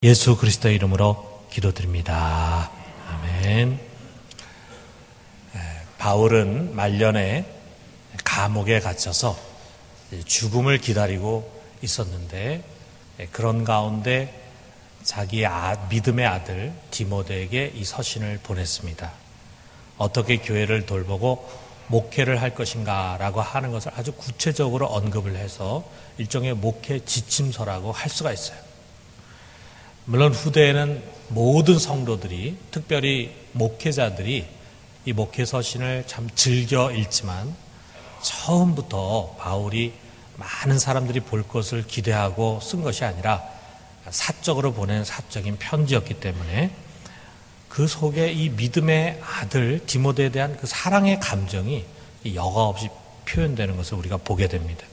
예수 그리스도의 이름으로 기도드립니다. 아멘. 바울은 말년에 감옥에 갇혀서 죽음을 기다리고 있었는데 그런 가운데 자기의 믿음의 아들 디모데에게 이 서신을 보냈습니다. 어떻게 교회를 돌보고 목회를 할 것인가라고 하는 것을 아주 구체적으로 언급을 해서 일종의 목회 지침서라고 할 수가 있어요. 물론 후대에는 모든 성도들이, 특별히 목회자들이 이 목회 서신을 참 즐겨 읽지만 처음부터 바울이 많은 사람들이 볼 것을 기대하고 쓴 것이 아니라 사적으로 보낸 사적인 편지였기 때문에 그 속에 이 믿음의 아들 디모데에 대한 그 사랑의 감정이 여과 없이 표현되는 것을 우리가 보게 됩니다.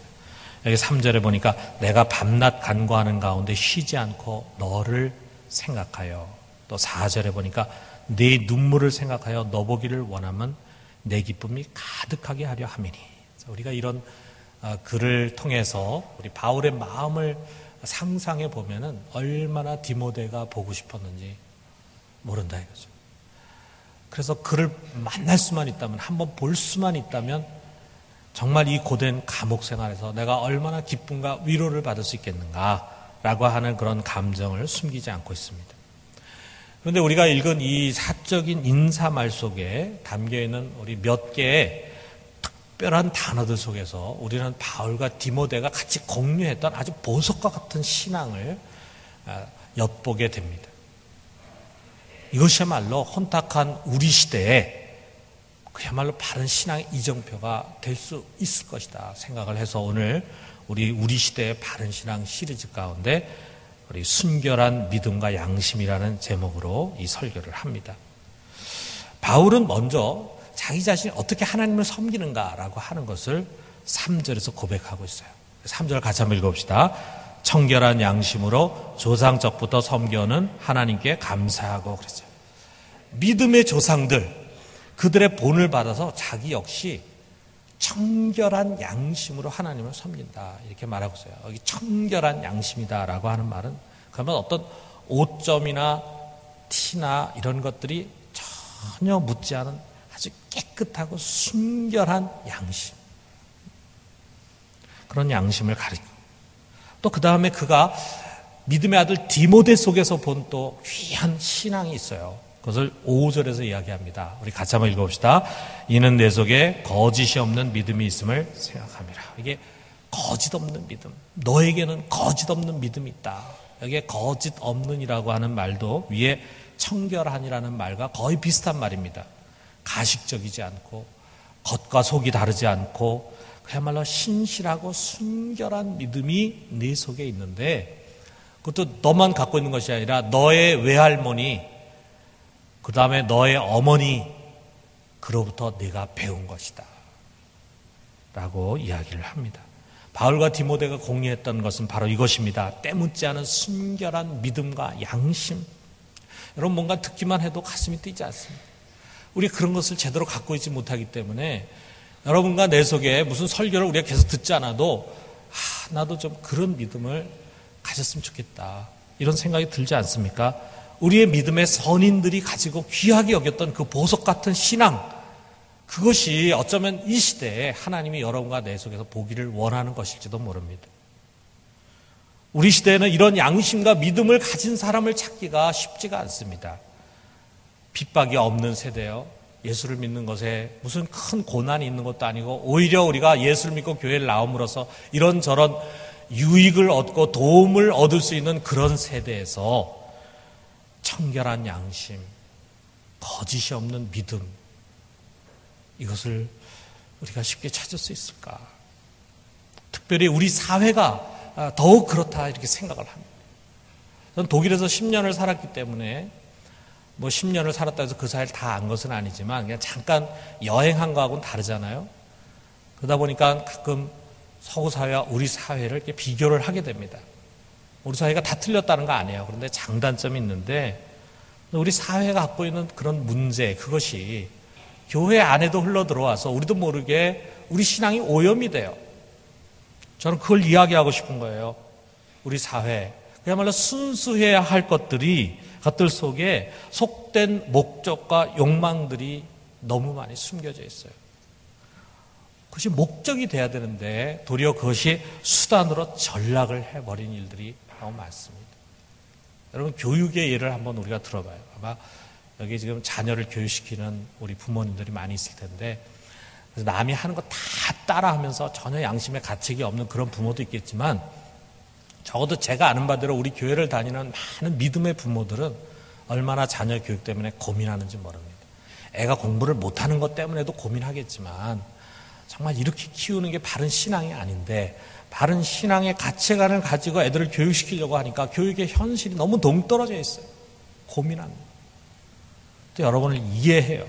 여기 3절에 보니까 내가 밤낮 간구하는 가운데 쉬지 않고 너를 생각하여, 또 4절에 보니까 네 눈물을 생각하여 너 보기를 원하면 내 기쁨이 가득하게 하려 함이니. 우리가 이런 글을 통해서 우리 바울의 마음을 상상해 보면은 얼마나 디모데가 보고 싶었는지 모른다 이거죠. 그래서 그를 만날 수만 있다면, 한번 볼 수만 있다면 정말 이 고된 감옥 생활에서 내가 얼마나 기쁨과 위로를 받을 수 있겠는가라고 하는 그런 감정을 숨기지 않고 있습니다. 그런데 우리가 읽은 이 사적인 인사말 속에 담겨있는 우리 몇 개의 특별한 단어들 속에서 우리는 바울과 디모데가 같이 공유했던 아주 보석과 같은 신앙을 엿보게 됩니다. 이것이야말로 혼탁한 우리 시대에 그야말로 바른 신앙의 이정표가 될 수 있을 것이다 생각을 해서 오늘 우리 시대의 바른 신앙 시리즈 가운데 우리 순결한 믿음과 양심이라는 제목으로 이 설교를 합니다. 바울은 먼저 자기 자신이 어떻게 하나님을 섬기는가라고 하는 것을 3절에서 고백하고 있어요. 3절 같이 한번 읽어봅시다. 청결한 양심으로 조상적부터 섬겨는 하나님께 감사하고 그랬어요. 믿음의 조상들, 그들의 본을 받아서 자기 역시 청결한 양심으로 하나님을 섬긴다 이렇게 말하고 있어요. 여기 청결한 양심이다라고 하는 말은 그러면 어떤 오점이나 티나 이런 것들이 전혀 묻지 않은 아주 깨끗하고 순결한 양심, 그런 양심을 가리고, 또 그 다음에 그가 믿음의 아들 디모데 속에서 본 또 귀한 신앙이 있어요. 그것을 5절에서 이야기합니다. 우리 같이 한번 읽어봅시다. 이는 내 속에 거짓이 없는 믿음이 있음을 생각합니다. 이게 거짓 없는 믿음, 너에게는 거짓 없는 믿음이 있다. 여기에 거짓 없는이라고 하는 말도 위에 청결한이라는 말과 거의 비슷한 말입니다. 가식적이지 않고 겉과 속이 다르지 않고 그야말로 신실하고 순결한 믿음이 네 속에 있는데, 그것도 너만 갖고 있는 것이 아니라 너의 외할머니, 그 다음에 너의 어머니, 그로부터 네가 배운 것이다 라고 이야기를 합니다. 바울과 디모데가 공유했던 것은 바로 이것입니다. 때묻지 않은 순결한 믿음과 양심. 여러분, 뭔가 듣기만 해도 가슴이 뛰지 않습니다. 우리 그런 것을 제대로 갖고 있지 못하기 때문에 여러분과 내 속에 무슨 설교를 우리가 계속 듣지 않아도 나도 좀 그런 믿음을 가졌으면 좋겠다 이런 생각이 들지 않습니까? 우리의 믿음의 선인들이 가지고 귀하게 여겼던 그 보석 같은 신앙, 그것이 어쩌면 이 시대에 하나님이 여러분과 내 속에서 보기를 원하는 것일지도 모릅니다. 우리 시대에는 이런 양심과 믿음을 가진 사람을 찾기가 쉽지가 않습니다. 핍박이 없는 세대요. 예수를 믿는 것에 무슨 큰 고난이 있는 것도 아니고, 오히려 우리가 예수를 믿고 교회를 나옴으로써 이런저런 유익을 얻고 도움을 얻을 수 있는 그런 세대에서 청결한 양심, 거짓이 없는 믿음, 이것을 우리가 쉽게 찾을 수 있을까? 특별히 우리 사회가 더욱 그렇다 이렇게 생각을 합니다. 저는 독일에서 10년을 살았기 때문에 10년을 살았다 해서 그 사회를 다 안 것은 아니지만 그냥 잠깐 여행한 거하고는 다르잖아요. 그러다 보니까 가끔 서구 사회와 우리 사회를 이렇게 비교를 하게 됩니다. 우리 사회가 다 틀렸다는 거 아니에요. 그런데 장단점이 있는데, 우리 사회가 갖고 있는 그런 문제, 그것이 교회 안에도 흘러 들어와서 우리도 모르게 우리 신앙이 오염이 돼요. 저는 그걸 이야기하고 싶은 거예요. 우리 사회, 그야말로 순수해야 할 것들 속에 속된 목적과 욕망들이 너무 많이 숨겨져 있어요. 그것이 목적이 돼야 되는데 도리어 그것이 수단으로 전락을 해버린 일들이 너무 많습니다. 여러분, 교육의 예를 한번 우리가 들어봐요. 아마 여기 지금 자녀를 교육시키는 우리 부모님들이 많이 있을 텐데, 그래서 남이 하는 거 다 따라하면서 전혀 양심의 가책이 없는 그런 부모도 있겠지만, 적어도 제가 아는 바대로 우리 교회를 다니는 많은 믿음의 부모들은 얼마나 자녀 교육 때문에 고민하는지 모릅니다. 애가 공부를 못하는 것 때문에도 고민하겠지만, 정말 이렇게 키우는 게 바른 신앙이 아닌데, 바른 신앙의 가치관을 가지고 애들을 교육시키려고 하니까 교육의 현실이 너무 동떨어져 있어요. 고민합니다. 또 여러분을 이해해요.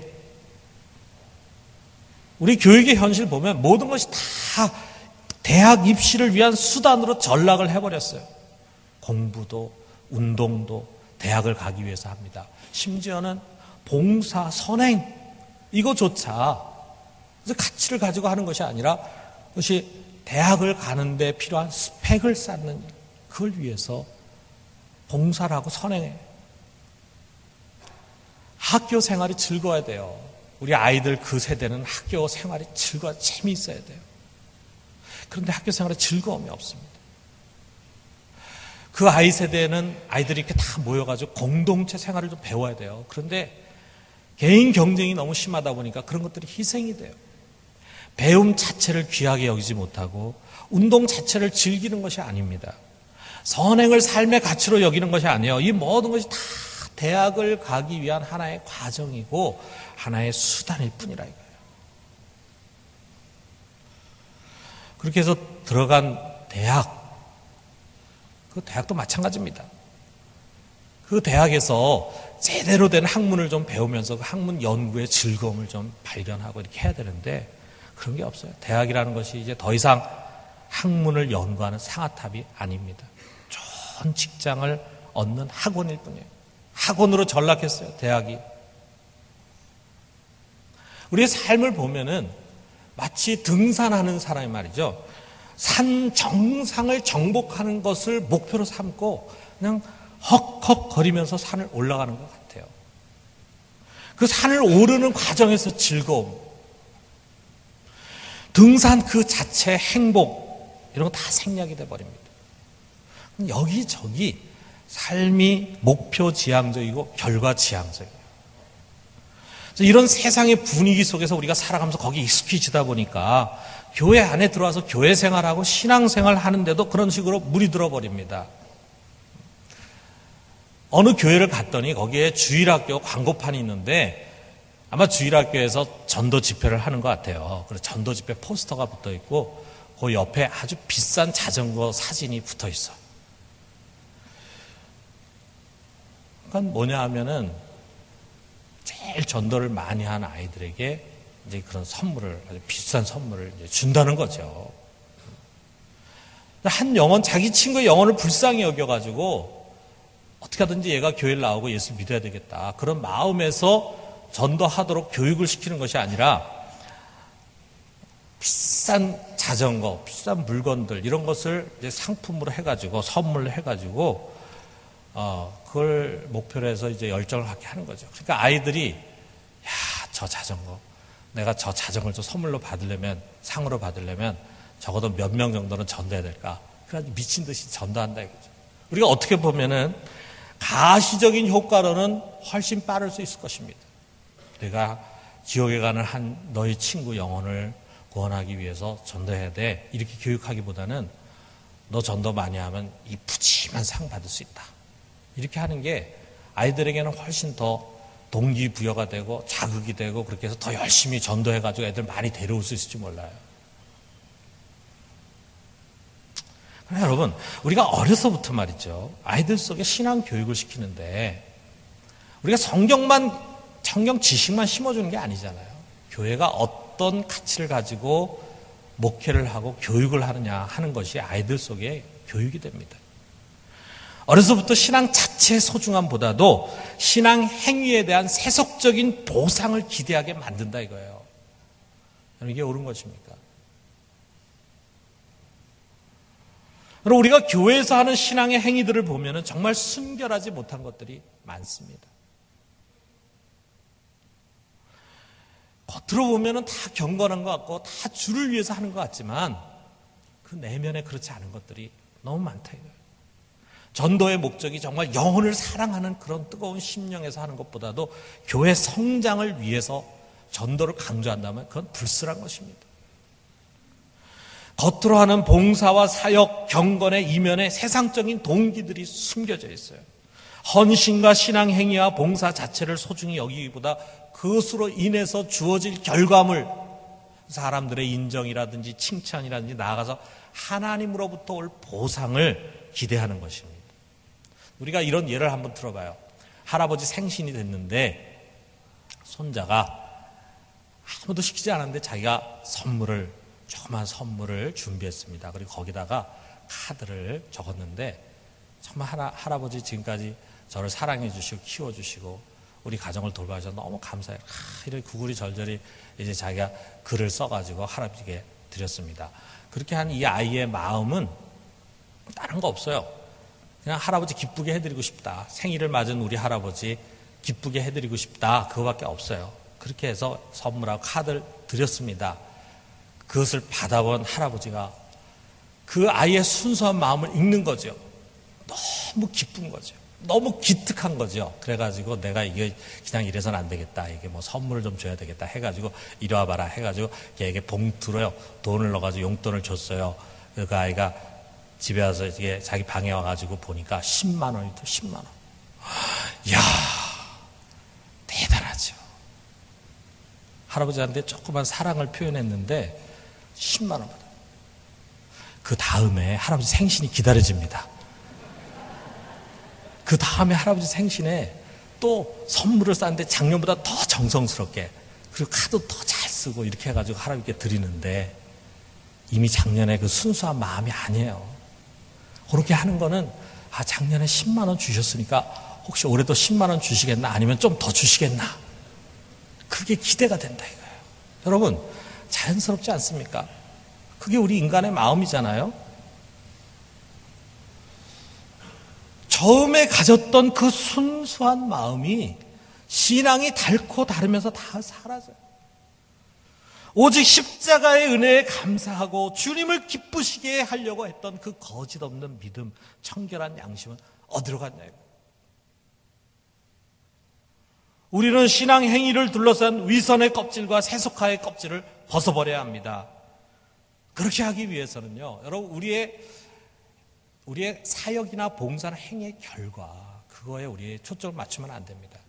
우리 교육의 현실 보면 모든 것이 다 대학 입시를 위한 수단으로 전락을 해버렸어요. 공부도 운동도 대학을 가기 위해서 합니다. 심지어는 봉사, 선행 이거조차 그래서 가치를 가지고 하는 것이 아니라 그것이 대학을 가는데 필요한 스펙을 쌓는 일, 그걸 위해서 봉사를 하고 선행해요. 학교 생활이 즐거워야 돼요. 우리 아이들 그 세대는 학교 생활이 즐거워 재미있어야 돼요. 그런데 학교 생활에 즐거움이 없습니다. 그 아이 세대는 아이들이 이렇게 다 모여가지고 공동체 생활을 좀 배워야 돼요. 그런데 개인 경쟁이 너무 심하다 보니까 그런 것들이 희생이 돼요. 배움 자체를 귀하게 여기지 못하고 운동 자체를 즐기는 것이 아닙니다. 선행을 삶의 가치로 여기는 것이 아니에요. 이 모든 것이 다 대학을 가기 위한 하나의 과정이고 하나의 수단일 뿐이라 이거예요. 그렇게 해서 들어간 대학, 그 대학도 마찬가지입니다. 그 대학에서 제대로 된 학문을 좀 배우면서 그 학문 연구의 즐거움을 좀 발견하고 이렇게 해야 되는데 그런 게 없어요. 대학이라는 것이 이제 더 이상 학문을 연구하는 상아탑이 아닙니다. 좋은 직장을 얻는 학원일 뿐이에요. 학원으로 전락했어요, 대학이. 우리의 삶을 보면은 마치 등산하는 사람이 말이죠. 산 정상을 정복하는 것을 목표로 삼고 그냥 헉헉거리면서 산을 올라가는 것 같아요. 그 산을 오르는 과정에서 즐거움, 등산 그 자체의 행복, 이런 거 다 생략이 돼버립니다. 여기저기 삶이 목표 지향적이고 결과 지향적이에요. 이런 세상의 분위기 속에서 우리가 살아가면서 거기에 익숙해지다 보니까 교회 안에 들어와서 교회 생활하고 신앙생활 하는데도 그런 식으로 물이 들어버립니다. 어느 교회를 갔더니 거기에 주일학교 광고판이 있는데 아마 주일학교에서 전도 집회를 하는 것 같아요. 그래서 전도 집회 포스터가 붙어 있고 그 옆에 아주 비싼 자전거 사진이 붙어 있어요. 그건 뭐냐 하면은 제일 전도를 많이 한 아이들에게 이제 그런 선물을, 아주 비싼 선물을 이제 준다는 거죠. 한 영혼, 자기 친구의 영혼을 불쌍히 여겨가지고 어떻게 하든지 얘가 교회를 나오고 예수를 믿어야 되겠다. 그런 마음에서 전도하도록 교육을 시키는 것이 아니라 비싼 자전거, 비싼 물건들 이런 것을 이제 상품으로 해가지고 선물을 해가지고 그걸 목표로 해서 이제 열정을 갖게 하는 거죠. 그러니까 아이들이 야, 저 자전거 내가 저 자전거를 좀 선물로 받으려면 상으로 받으려면 적어도 몇 명 정도는 전도해야 될까? 그래가지고 미친 듯이 전도한다 이거죠. 우리가 어떻게 보면은 가시적인 효과로는 훨씬 빠를 수 있을 것입니다. 내가 지옥에 가는 한 너희 친구 영혼을 구원하기 위해서 전도해야 돼. 이렇게 교육하기보다는 너 전도 많이 하면 이 푸짐한 상 받을 수 있다. 이렇게 하는 게 아이들에게는 훨씬 더 동기부여가 되고 자극이 되고 그렇게 해서 더 열심히 전도해가지고 애들 많이 데려올 수 있을지 몰라요. 그러나 여러분, 우리가 어려서부터 말이죠. 아이들 속에 신앙 교육을 시키는데 우리가 성경 지식만 심어주는 게 아니잖아요. 교회가 어떤 가치를 가지고 목회를 하고 교육을 하느냐 하는 것이 아이들 속에 교육이 됩니다. 어려서부터 신앙 자체의 소중함보다도 신앙 행위에 대한 세속적인 보상을 기대하게 만든다 이거예요. 이게 옳은 것입니까? 그리고 우리가 교회에서 하는 신앙의 행위들을 보면 정말 순결하지 못한 것들이 많습니다. 겉으로 보면 다 경건한 것 같고 다 주를 위해서 하는 것 같지만 그 내면에 그렇지 않은 것들이 너무 많다 이거예요. 전도의 목적이 정말 영혼을 사랑하는 그런 뜨거운 심령에서 하는 것보다도 교회 성장을 위해서 전도를 강조한다면 그건 불순한 것입니다. 겉으로 하는 봉사와 사역, 경건의 이면에 세상적인 동기들이 숨겨져 있어요. 헌신과 신앙 행위와 봉사 자체를 소중히 여기기보다 그것으로 인해서 주어질 결과물, 사람들의 인정이라든지 칭찬이라든지 나아가서 하나님으로부터 올 보상을 기대하는 것입니다. 우리가 이런 예를 한번 들어봐요. 할아버지 생신이 됐는데 손자가 아무도 시키지 않았는데 자기가 조그만 선물을 준비했습니다. 그리고 거기다가 카드를 적었는데 정말 할아버지 지금까지 저를 사랑해 주시고 키워주시고 우리 가정을 돌봐주셔서 너무 감사해요. 이렇게 구구리 절절히 이제 자기가 글을 써가지고 할아버지께 드렸습니다. 그렇게 한 이 아이의 마음은 다른 거 없어요. 그냥 할아버지 기쁘게 해드리고 싶다. 생일을 맞은 우리 할아버지 기쁘게 해드리고 싶다. 그거밖에 없어요. 그렇게 해서 선물하고 카드를 드렸습니다. 그것을 받아본 할아버지가 그 아이의 순수한 마음을 읽는 거죠. 너무 기쁜 거죠. 너무 기특한 거죠. 그래가지고 내가 이게 그냥 이래서는 안 되겠다. 이게 뭐 선물을 좀 줘야 되겠다. 해가지고 이리 와봐라. 해가지고 걔에게 봉투로요. 돈을 넣어가지고 용돈을 줬어요. 그 아이가 집에 와서 이게 자기 방에 와가지고 보니까 10만 원이 더 10만 원. 이야, 대단하죠. 할아버지한테 조그만 사랑을 표현했는데 10만 원 받아요. 그 다음에 할아버지 생신이 기다려집니다. 그 다음에 할아버지 생신에 또 선물을 쌌는데 작년보다 더 정성스럽게 그리고 카드 더 잘 쓰고 이렇게 해가지고 할아버지께 드리는데 이미 작년에 그 순수한 마음이 아니에요. 그렇게 하는 거는 작년에 10만 원 주셨으니까 혹시 올해도 10만 원 주시겠나 아니면 좀 더 주시겠나 그게 기대가 된다 이거예요. 여러분 자연스럽지 않습니까? 그게 우리 인간의 마음이잖아요. 처음에 가졌던 그 순수한 마음이 신앙이 닳고 다르면서 다 사라져요. 오직 십자가의 은혜에 감사하고 주님을 기쁘시게 하려고 했던 그 거짓 없는 믿음, 청결한 양심은 어디로 갔냐 이거. 우리는 신앙 행위를 둘러싼 위선의 껍질과 세속화의 껍질을 벗어버려야 합니다. 그렇게 하기 위해서는요, 여러분 우리의 사역이나 봉사나 행위의 결과 그거에 우리의 초점을 맞추면 안 됩니다.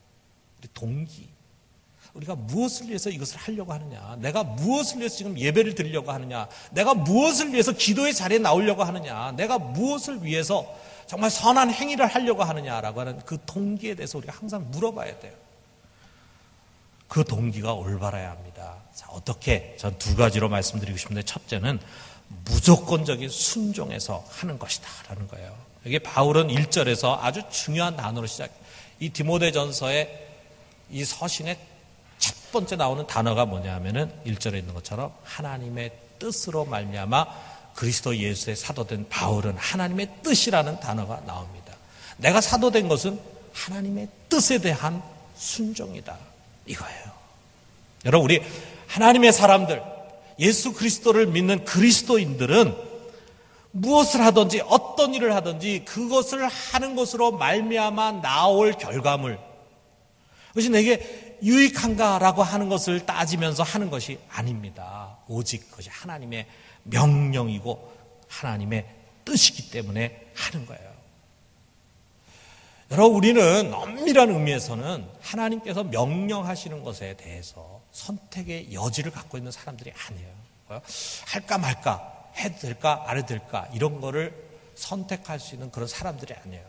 우리 동기, 우리가 무엇을 위해서 이것을 하려고 하느냐, 내가 무엇을 위해서 지금 예배를 드리려고 하느냐, 내가 무엇을 위해서 기도의 자리에 나오려고 하느냐, 내가 무엇을 위해서 정말 선한 행위를 하려고 하느냐라고 하는 그 동기에 대해서 우리가 항상 물어봐야 돼요. 그 동기가 올바라야 합니다. 자, 어떻게? 전 두 가지로 말씀드리고 싶은데 첫째는 무조건적인 순종에서 하는 것이다 라는 거예요. 여기 바울은 1절에서 아주 중요한 단어로 이 디모데전서의 이 서신의 첫 번째 나오는 단어가 뭐냐 하면은 1절에 있는 것처럼 하나님의 뜻으로 말미암아 그리스도 예수의 사도된 바울은 하나님의 뜻이라는 단어가 나옵니다. 내가 사도된 것은 하나님의 뜻에 대한 순종이다 이거예요. 여러분 우리 하나님의 사람들, 예수 그리스도를 믿는 그리스도인들은 무엇을 하든지 어떤 일을 하든지 그것을 하는 것으로 말미암아 나올 결과물, 그것이 내게 유익한가라고 하는 것을 따지면서 하는 것이 아닙니다. 오직 그것이 하나님의 명령이고 하나님의 뜻이기 때문에 하는 거예요. 여러분 우리는 엄밀한 의미에서는 하나님께서 명령하시는 것에 대해서 선택의 여지를 갖고 있는 사람들이 아니에요. 할까 말까, 해도 될까 안 해도 될까 이런 거를 선택할 수 있는 그런 사람들이 아니에요.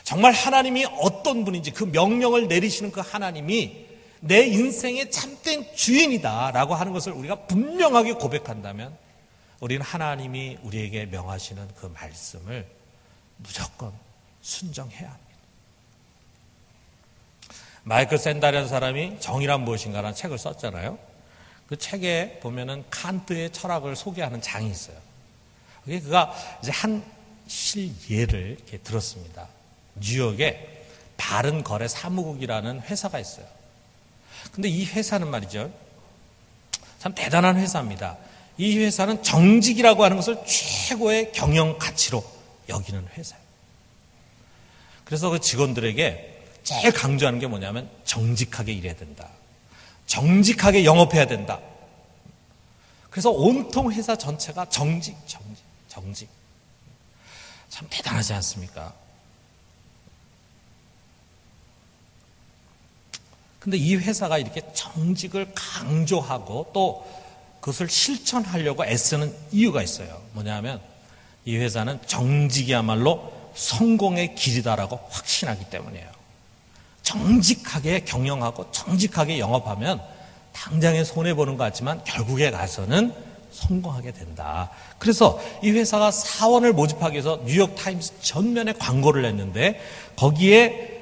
정말 하나님이 어떤 분인지 그 명령을 내리시는 그 하나님이 내 인생의 참된 주인이다라고 하는 것을 우리가 분명하게 고백한다면 우리는 하나님이 우리에게 명하시는 그 말씀을 무조건 순종해야 합니다. 마이클 샌달이라는 사람이 정의란 무엇인가라는 책을 썼잖아요. 그 책에 보면은 칸트의 철학을 소개하는 장이 있어요. 그가 이제 한 실예를 이렇게 들었습니다. 뉴욕에 바른거래 사무국이라는 회사가 있어요. 근데 이 회사는 말이죠, 참 대단한 회사입니다. 이 회사는 정직이라고 하는 것을 최고의 경영 가치로 여기는 회사예요. 그래서 그 직원들에게 제일 강조하는 게 뭐냐면 정직하게 일해야 된다. 정직하게 영업해야 된다. 그래서 온통 회사 전체가 정직. 참 대단하지 않습니까? 근데 이 회사가 이렇게 정직을 강조하고 또 그것을 실천하려고 애쓰는 이유가 있어요. 뭐냐면 이 회사는 정직이야말로 성공의 길이다라고 확신하기 때문이에요. 정직하게 경영하고 정직하게 영업하면 당장에 손해보는 것 같지만 결국에 가서는 성공하게 된다. 그래서 이 회사가 사원을 모집하기 위해서 뉴욕타임스 전면에 광고를 냈는데 거기에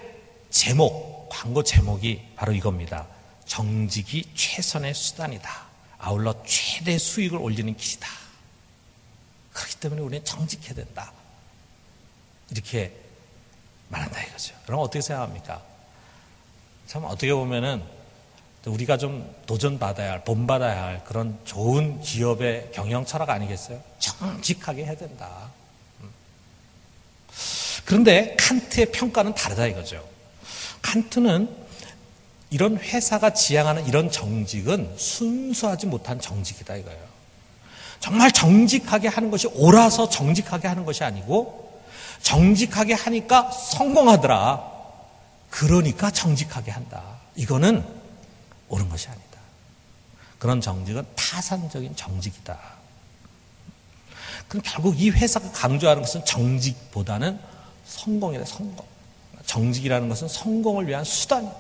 광고 제목이 바로 이겁니다. 정직이 최선의 수단이다. 아울러 최대 수익을 올리는 길이다. 그렇기 때문에 우리는 정직해야 된다. 이렇게 말한다 이거죠. 여러분 어떻게 생각합니까? 참 어떻게 보면은 우리가 좀 도전받아야 할, 본받아야 할 그런 좋은 기업의 경영 철학 아니겠어요? 정직하게 해야 된다. 그런데 칸트의 평가는 다르다 이거죠. 칸트는 이런 회사가 지향하는 이런 정직은 순수하지 못한 정직이다 이거예요. 정말 정직하게 하는 것이 옳아서 정직하게 하는 것이 아니고 정직하게 하니까 성공하더라. 그러니까 정직하게 한다. 이거는 옳은 것이 아니다. 그런 정직은 타산적인 정직이다. 그럼 결국 이 회사가 강조하는 것은 정직보다는 성공이다. 성공. 정직이라는 것은 성공을 위한 수단이다.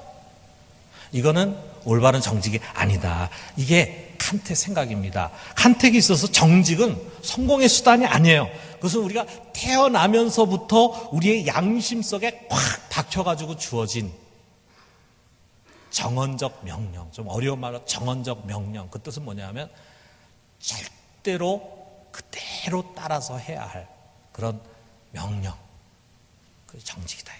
이거는 올바른 정직이 아니다. 이게 칸트의 생각입니다. 칸트에게 있어서 정직은 성공의 수단이 아니에요. 그것은 우리가 태어나면서부터 우리의 양심 속에 꽉 박혀가지고 주어진 정언적 명령. 좀 어려운 말로 정언적 명령. 그 뜻은 뭐냐면 절대로 그대로 따라서 해야 할 그런 명령. 그게 정직이다.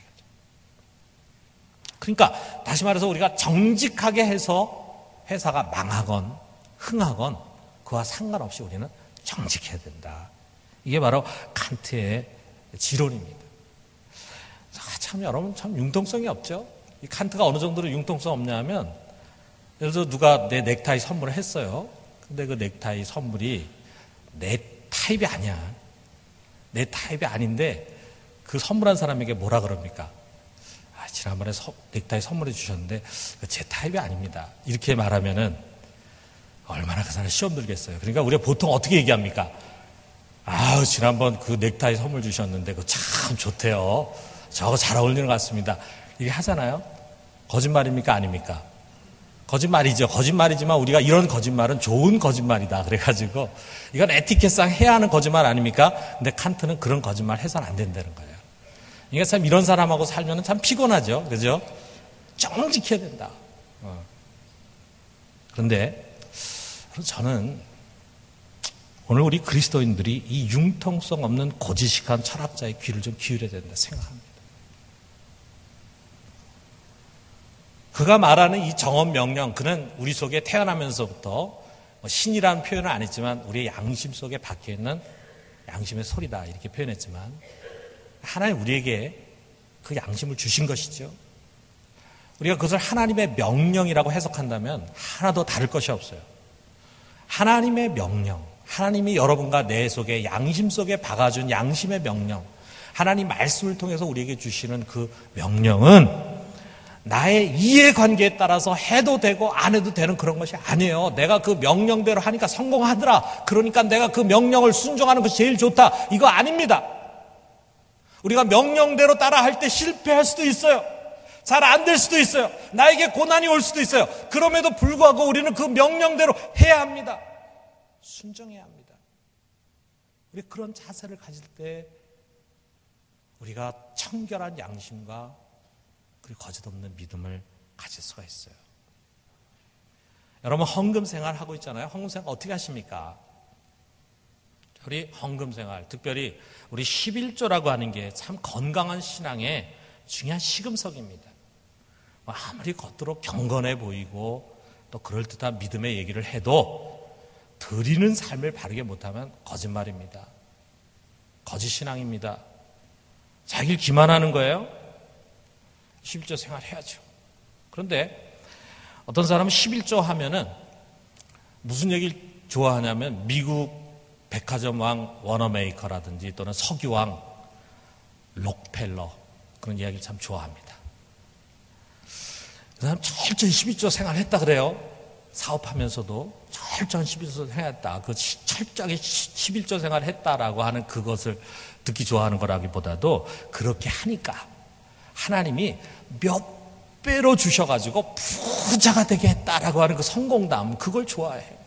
그러니까 다시 말해서 우리가 정직하게 해서 회사가 망하건 흥하건 그와 상관없이 우리는 정직해야 된다. 이게 바로 칸트의 지론입니다. 참 여러분 참 융통성이 없죠. 이 칸트가 어느 정도로 융통성 없냐면 예를 들어 누가 내 넥타이 선물을 했어요. 근데 그 넥타이 선물이 내 타입이 아니야. 내 타입이 아닌데 그 선물한 사람에게 뭐라 그럽니까? 지난번에 넥타이 선물해 주셨는데 제 타입이 아닙니다. 이렇게 말하면은 얼마나 그 사람 시험 들겠어요. 그러니까 우리가 보통 어떻게 얘기합니까? 지난번 그 넥타이 선물 주셨는데 그거 참 좋대요. 저거 잘 어울리는 것 같습니다. 이게 하잖아요. 거짓말입니까? 아닙니까? 거짓말이죠. 거짓말이지만 우리가 이런 거짓말은 좋은 거짓말이다. 그래가지고 이건 에티켓상 해야 하는 거짓말 아닙니까? 근데 칸트는 그런 거짓말 해서는 안 된다는 거예요. 그러니까 참 이런 사람하고 살면 참 피곤하죠. 그죠? 정직해야 된다. 그런데 저는 오늘 우리 그리스도인들이 이 융통성 없는 고지식한 철학자의 귀를 좀 기울여야 된다 생각합니다. 그가 말하는 이 정언 명령, 그는 우리 속에 태어나면서부터 신이라는 표현은 안 했지만 우리의 양심 속에 박혀있는 양심의 소리다 이렇게 표현했지만 하나님 우리에게 그 양심을 주신 것이죠. 우리가 그것을 하나님의 명령이라고 해석한다면 하나도 다를 것이 없어요. 하나님의 명령, 하나님이 여러분과 내 속에 양심 속에 박아준 양심의 명령, 하나님 말씀을 통해서 우리에게 주시는 그 명령은 나의 이해관계에 따라서 해도 되고 안 해도 되는 그런 것이 아니에요. 내가 그 명령대로 하니까 성공하더라. 그러니까 내가 그 명령을 순종하는 것이 제일 좋다. 이거 아닙니다. 우리가 명령대로 따라 할 때 실패할 수도 있어요. 잘 안 될 수도 있어요. 나에게 고난이 올 수도 있어요. 그럼에도 불구하고 우리는 그 명령대로 해야 합니다. 순종해야 합니다. 우리 그런 자세를 가질 때 우리가 청결한 양심과 그리고 거짓없는 믿음을 가질 수가 있어요. 여러분 헌금 생활 하고 있잖아요. 헌금 생활 어떻게 하십니까? 우리 헌금 생활, 특별히 우리 11조라고 하는 게 참 건강한 신앙의 중요한 시금석입니다. 아무리 겉으로 경건해 보이고 또 그럴듯한 믿음의 얘기를 해도 드리는 삶을 바르게 못하면 거짓말입니다. 거짓 신앙입니다. 자기를 기만하는 거예요. 11조 생활해야죠. 그런데 어떤 사람은 11조 하면은 무슨 얘기를 좋아하냐면 미국 백화점 왕 워너메이커라든지 또는 석유왕 록펠러 그런 이야기를 참 좋아합니다. 그 사람 철저히 11조 생활했다 그래요. 사업하면서도 철저한 11조 생활했다. 그 철저하게 11조 생활했다라고 하는 그것을 듣기 좋아하는 거라기보다도 그렇게 하니까 하나님이 몇 배로 주셔가지고 부자가 되게 했다라고 하는 그 성공담, 그걸 좋아해요.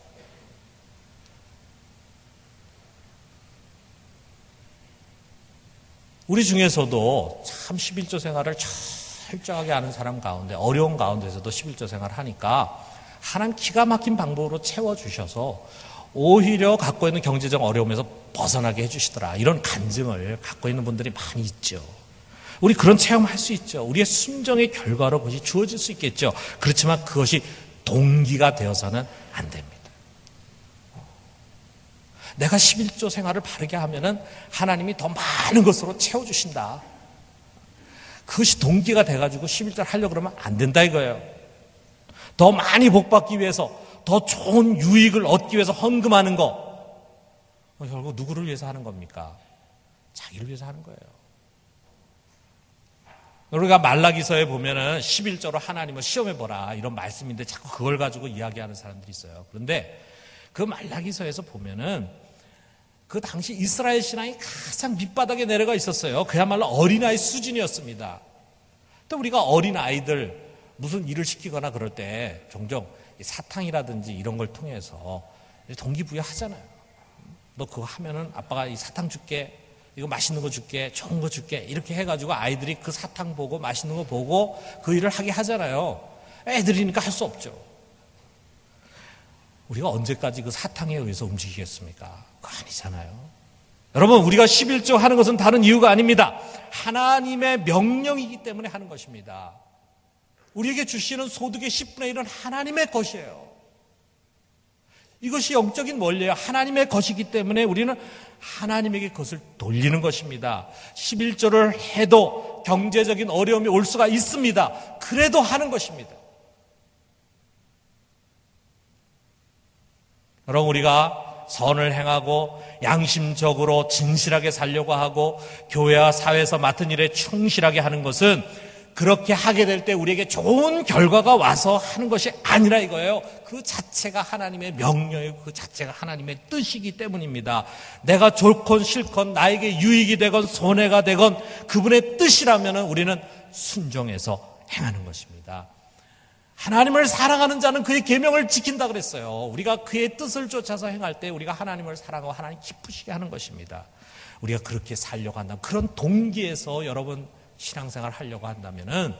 우리 중에서도 참 11조 생활을 철저하게 하는 사람 가운데 어려운 가운데서도 11조 생활을 하니까 하나님 기가 막힌 방법으로 채워주셔서 오히려 갖고 있는 경제적 어려움에서 벗어나게 해주시더라. 이런 간증을 갖고 있는 분들이 많이 있죠. 우리 그런 체험할 수 있죠. 우리의 순정의 결과로 그것이 주어질 수 있겠죠. 그렇지만 그것이 동기가 되어서는 안 됩니다. 내가 11조 생활을 바르게 하면은 하나님이 더 많은 것으로 채워주신다. 그것이 동기가 돼가지고 11조를 하려고 그러면 안 된다 이거예요. 더 많이 복받기 위해서, 더 좋은 유익을 얻기 위해서 헌금하는 거, 결국 누구를 위해서 하는 겁니까? 자기를 위해서 하는 거예요. 우리가 말라기서에 보면은 11조로 하나님을 시험해보라 이런 말씀인데 자꾸 그걸 가지고 이야기하는 사람들이 있어요. 그런데 그 말라기서에서 보면은 그 당시 이스라엘 신앙이 가장 밑바닥에 내려가 있었어요. 그야말로 어린아이 수준이었습니다. 또 우리가 어린아이들 무슨 일을 시키거나 그럴 때 종종 사탕이라든지 이런 걸 통해서 동기부여하잖아요. 너 그거 하면은 아빠가 이 사탕 줄게, 이거 맛있는 거 줄게, 좋은 거 줄게, 이렇게 해가지고 아이들이 그 사탕 보고 맛있는 거 보고 그 일을 하게 하잖아요. 애들이니까 할 수 없죠. 우리가 언제까지 그 사탕에 의해서 움직이겠습니까? 그거 아니잖아요. 여러분, 우리가 11조 하는 것은 다른 이유가 아닙니다. 하나님의 명령이기 때문에 하는 것입니다. 우리에게 주시는 소득의 10분의 1은 하나님의 것이에요. 이것이 영적인 원리예요. 하나님의 것이기 때문에 우리는 하나님에게 그것을 돌리는 것입니다. 11조를 해도 경제적인 어려움이 올 수가 있습니다. 그래도 하는 것입니다. 여러분, 우리가 선을 행하고 양심적으로 진실하게 살려고 하고 교회와 사회에서 맡은 일에 충실하게 하는 것은 그렇게 하게 될 때 우리에게 좋은 결과가 와서 하는 것이 아니라 이거예요. 그 자체가 하나님의 명령이고 그 자체가 하나님의 뜻이기 때문입니다. 내가 좋건 싫건 나에게 유익이 되건 손해가 되건 그분의 뜻이라면 우리는 순종해서 행하는 것입니다. 하나님을 사랑하는 자는 그의 계명을 지킨다 그랬어요. 우리가 그의 뜻을 쫓아서 행할 때 우리가 하나님을 사랑하고 하나님 기쁘시게 하는 것입니다. 우리가 그렇게 살려고 한다면, 그런 동기에서 여러분 신앙생활 하려고 한다면은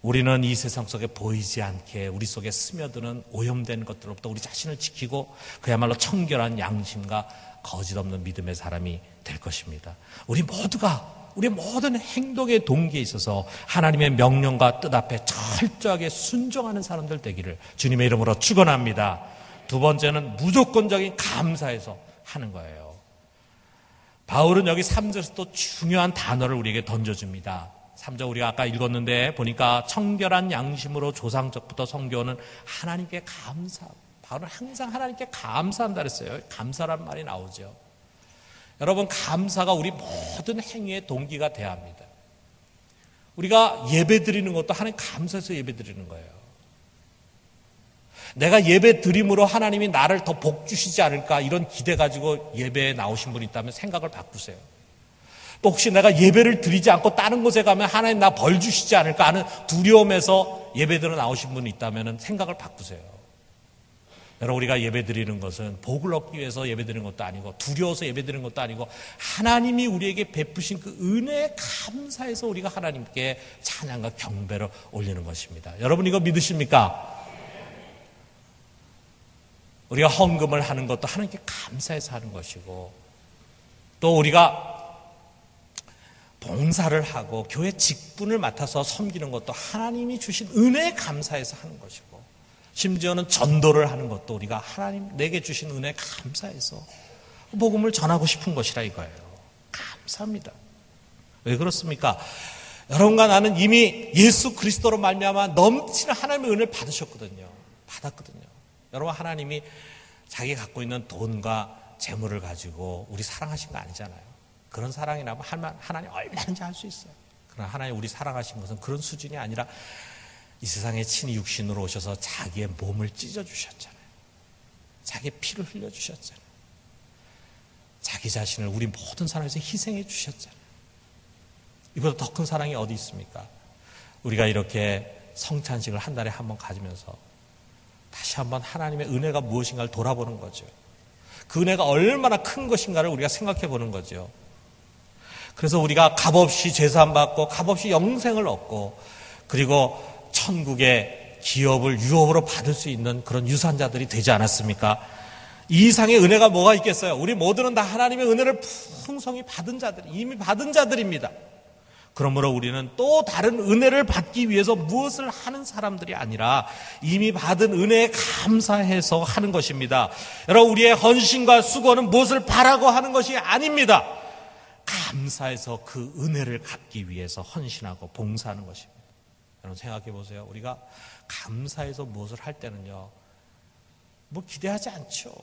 우리는 이 세상 속에 보이지 않게 우리 속에 스며드는 오염된 것들로부터 우리 자신을 지키고 그야말로 청결한 양심과 거짓 없는 믿음의 사람이 될 것입니다. 우리 모두가 우리 모든 행동의 동기에 있어서 하나님의 명령과 뜻 앞에 철저하게 순종하는 사람들 되기를 주님의 이름으로 축원합니다. 두 번째는 무조건적인 감사에서 하는 거예요. 바울은 여기 3절에서 또 중요한 단어를 우리에게 던져줍니다. 3절 우리가 아까 읽었는데 보니까 청결한 양심으로 조상적부터 성교는 하나님께 감사. 바울은 항상 하나님께 감사한다 그랬어요. 감사란 말이 나오죠. 여러분, 감사가 우리 모든 행위의 동기가 돼야 합니다. 우리가 예배 드리는 것도 하나님 감사해서 예배 드리는 거예요. 내가 예배 드림으로 하나님이 나를 더 복 주시지 않을까 이런 기대 가지고 예배에 나오신 분이 있다면 생각을 바꾸세요. 또 혹시 내가 예배를 드리지 않고 다른 곳에 가면 하나님 나 벌 주시지 않을까 하는 두려움에서 예배 들어 나오신 분이 있다면 생각을 바꾸세요. 여러분, 우리가 예배 드리는 것은 복을 얻기 위해서 예배 드리는 것도 아니고 두려워서 예배 드리는 것도 아니고 하나님이 우리에게 베푸신 그 은혜에 감사해서 우리가 하나님께 찬양과 경배를 올리는 것입니다. 여러분, 이거 믿으십니까? 우리가 헌금을 하는 것도 하나님께 감사해서 하는 것이고, 또 우리가 봉사를 하고 교회 직분을 맡아서 섬기는 것도 하나님이 주신 은혜에 감사해서 하는 것이고, 심지어는 전도를 하는 것도 우리가 하나님 내게 주신 은혜에 감사해서 복음을 전하고 싶은 것이라 이거예요. 감사합니다. 왜 그렇습니까? 여러분과 나는 이미 예수 그리스도로 말미암아 넘치는 하나님의 은혜를 받았거든요. 여러분, 하나님이 자기 갖고 있는 돈과 재물을 가지고 우리 사랑하신 거 아니잖아요. 그런 사랑이라면 하나님 얼마든지 할 수 있어요. 그러나 하나님 우리 사랑하신 것은 그런 수준이 아니라 이 세상에 친히 육신으로 오셔서 자기의 몸을 찢어주셨잖아요. 자기의 피를 흘려주셨잖아요. 자기 자신을 우리 모든 사람에 서 희생해 주셨잖아요. 이보다 더 큰 사랑이 어디 있습니까? 우리가 이렇게 성찬식을 한 달에 한 번 가지면서 다시 한번 하나님의 은혜가 무엇인가를 돌아보는 거죠. 그 은혜가 얼마나 큰 것인가를 우리가 생각해 보는 거죠. 그래서 우리가 값없이 제사함 받고 값없이 영생을 얻고, 그리고 천국의 기업을 유업으로 받을 수 있는 그런 유산자들이 되지 않았습니까? 이 이상의 은혜가 뭐가 있겠어요? 우리 모두는 다 하나님의 은혜를 풍성히 받은 자들, 이미 받은 자들입니다. 그러므로 우리는 또 다른 은혜를 받기 위해서 무엇을 하는 사람들이 아니라 이미 받은 은혜에 감사해서 하는 것입니다. 여러분, 우리의 헌신과 수고는 무엇을 바라고 하는 것이 아닙니다. 감사해서 그 은혜를 갖기 위해서 헌신하고 봉사하는 것입니다. 여러분, 생각해 보세요. 우리가 감사해서 무엇을 할 때는요, 뭐 기대하지 않죠.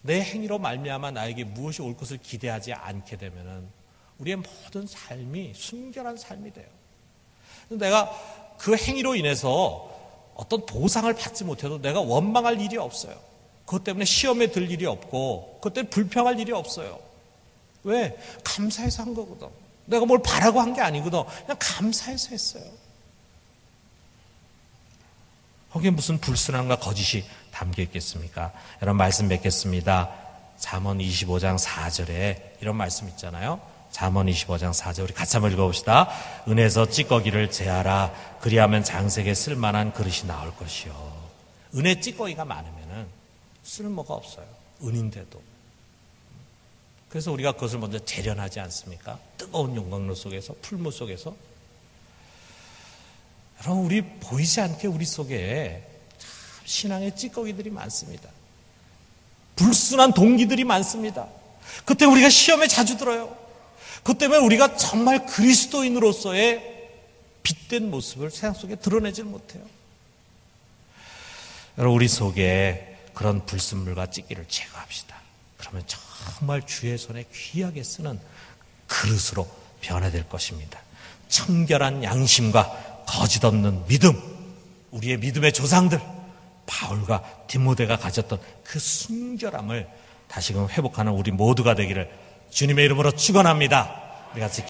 내 행위로 말미암아 나에게 무엇이 올 것을 기대하지 않게 되면은 우리의 모든 삶이 순결한 삶이 돼요. 내가 그 행위로 인해서 어떤 보상을 받지 못해도 내가 원망할 일이 없어요. 그것 때문에 시험에 들 일이 없고, 그것 때문에 불평할 일이 없어요. 왜? 감사해서 한 거거든. 내가 뭘 바라고 한 게 아니거든. 그냥 감사해서 했어요. 거기에 무슨 불순함과 거짓이 담겨 있겠습니까? 여러분, 말씀 맺겠습니다. 잠언 25장 4절에 이런 말씀 있잖아요. 잠언 25장 4절, 우리 같이 한번 읽어봅시다. 은에서 찌꺼기를 제하라. 그리하면 장색에 쓸만한 그릇이 나올 것이요. 은에 찌꺼기가 많으면은 쓸모가 없어요. 은인데도. 그래서 우리가 그것을 먼저 재련하지 않습니까? 뜨거운 용광로 속에서, 풀무 속에서. 여러분, 우리 보이지 않게 우리 속에 참 신앙의 찌꺼기들이 많습니다. 불순한 동기들이 많습니다. 그때 우리가 시험에 자주 들어요. 그것 때문에 우리가 정말 그리스도인으로서의 빛된 모습을 세상 속에 드러내지 못해요. 여러분, 우리 속에 그런 불순물과 찌기를 제거합시다. 그러면 정말 주의 손에 귀하게 쓰는 그릇으로 변화될 것입니다. 청결한 양심과 거짓 없는 믿음, 우리의 믿음의 조상들 바울과 디모데가 가졌던 그 순결함을 다시금 회복하는 우리 모두가 되기를 주님의 이름으로 축원합니다. 우리 같이